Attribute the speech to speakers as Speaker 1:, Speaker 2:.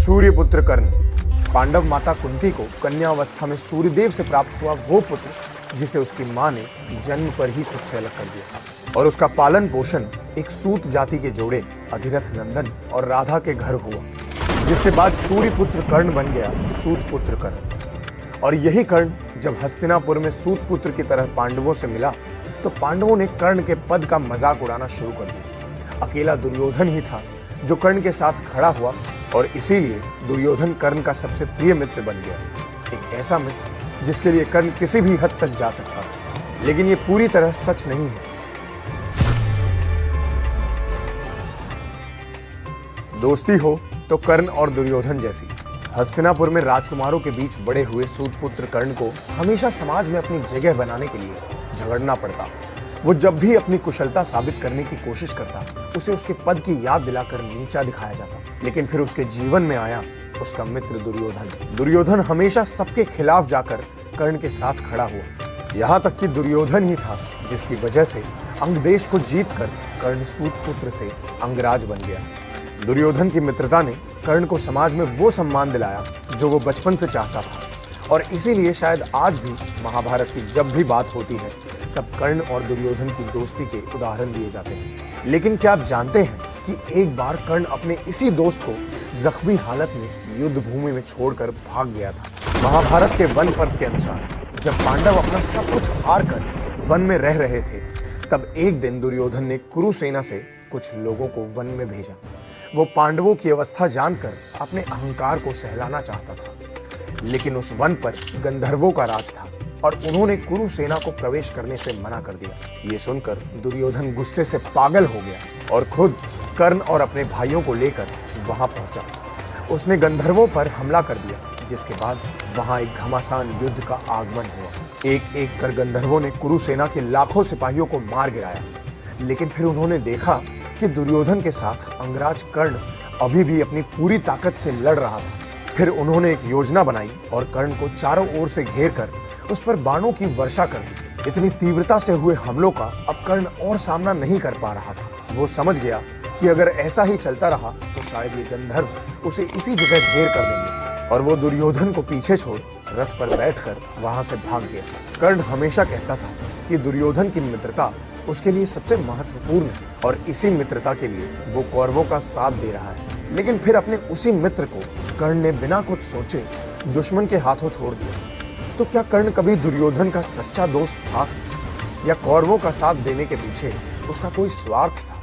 Speaker 1: सूर्यपुत्र कर्ण। पांडव माता कुंती को कन्यावस्था में सूर्यदेव से प्राप्त हुआ वो पुत्र जिसे उसकी मां ने जन्म पर ही खुद से अलग कर दिया और उसका पालन पोषण एक सूत जाति के जोड़े अधिरथ नंदन और राधा के घर हुआ, जिसके बाद सूर्यपुत्र कर्ण बन गया सूतपुत्र कर्ण। और यही कर्ण जब हस्तिनापुर में सूतपुत्र की तरह पांडवों से मिला तो पांडवों ने कर्ण के पद का मजाक उड़ाना शुरू कर दिया। अकेला दुर्योधन ही था जो कर्ण के साथ खड़ा हुआ और इसीलिए दुर्योधन कर्ण का सबसे प्रिय मित्र बन गया, एक ऐसा मित्र जिसके लिए कर्ण किसी भी हद तक जा सकता था। लेकिन ये पूरी तरह सच नहीं है। दोस्ती हो तो कर्ण और दुर्योधन जैसी। हस्तिनापुर में राजकुमारों के बीच बड़े हुए सूतपुत्र कर्ण को हमेशा समाज में अपनी जगह बनाने के लिए झगड़ना पड़ता। वो जब भी अपनी कुशलता साबित करने की कोशिश करता, उसे उसके पद की याद दिलाकर नीचा दिखाया जाता। लेकिन फिर उसके जीवन में आया उसका मित्र दुर्योधन। दुर्योधन हमेशा सबके खिलाफ जाकर कर्ण के साथ खड़ा हुआ। यहाँ तक कि दुर्योधन ही था जिसकी वजह से अंग देश को जीतकर कर्ण सूतपुत्र से अंगराज बन गया। दुर्योधन की मित्रता ने कर्ण को समाज में वो सम्मान दिलाया जो वो बचपन से चाहता था। और इसीलिए शायद आज भी महाभारत की जब भी बात होती है तब कर्ण और दुर्योधन की दोस्ती के उदाहरण दिए जाते हैं। लेकिन क्या आप जानते हैं कि एक बार कर्ण अपने इसी दोस्त को जख्मी हालत में युद्ध भूमि में छोड़कर भाग गया था। महाभारत के वन पर्व के अनुसार जब पांडव अपना सब कुछ हार कर वन में रह रहे थे, तब एक दिन दुर्योधन ने कुरु सेना से कुछ लोगों को वन में भेजा। वो पांडवों की अवस्था जानकर अपने अहंकार को सहलाना चाहता था, लेकिन उस वन पर गंधर्वों का राज था और उन्होंने कुरु सेना को प्रवेश करने से मना कर दिया। ये सुनकर दुर्योधन गुस्से से पागल हो गया और खुद कर्ण और अपने भाइयों को लेकर वहां पहुंचा। उसने गंधर्वों पर हमला कर दिया, जिसके बाद वहां एक घमासान युद्ध का आगमन हुआ। एक एक कर गंधर्वों ने कुरु सेना के लाखों सिपाहियों को मार गिराया। लेकिन फिर उन्होंने देखा कि दुर्योधन के साथ अंगराज कर्ण अभी भी अपनी पूरी ताकत से लड़ रहा था। फिर उन्होंने एक योजना बनाई और कर्ण को चारों ओर से घेर कर उस पर बाणों की वर्षा कर दी। इतनी तीव्रता से हुए हमलों का अब कर्ण और सामना नहीं कर पा रहा था। वो समझ गया कि अगर ऐसा ही चलता रहा तो शायद ये गंधर्व उसे इसी जगह ढेर कर देंगे। और वो दुर्योधन को पीछे छोड़ रथ पर बैठकर वहां से भाग गया। कर्ण हमेशा कहता था कि दुर्योधन की मित्रता उसके लिए सबसे महत्वपूर्ण है और इसी मित्रता के लिए वो कौरवों का साथ दे रहा है। लेकिन फिर अपने उसी मित्र को कर्ण ने बिना कुछ सोचे दुश्मन के हाथों छोड़ दिया। तो क्या कर्ण कभी दुर्योधन का सच्चा दोस्त था या कौरवों का साथ देने के पीछे उसका कोई स्वार्थ था?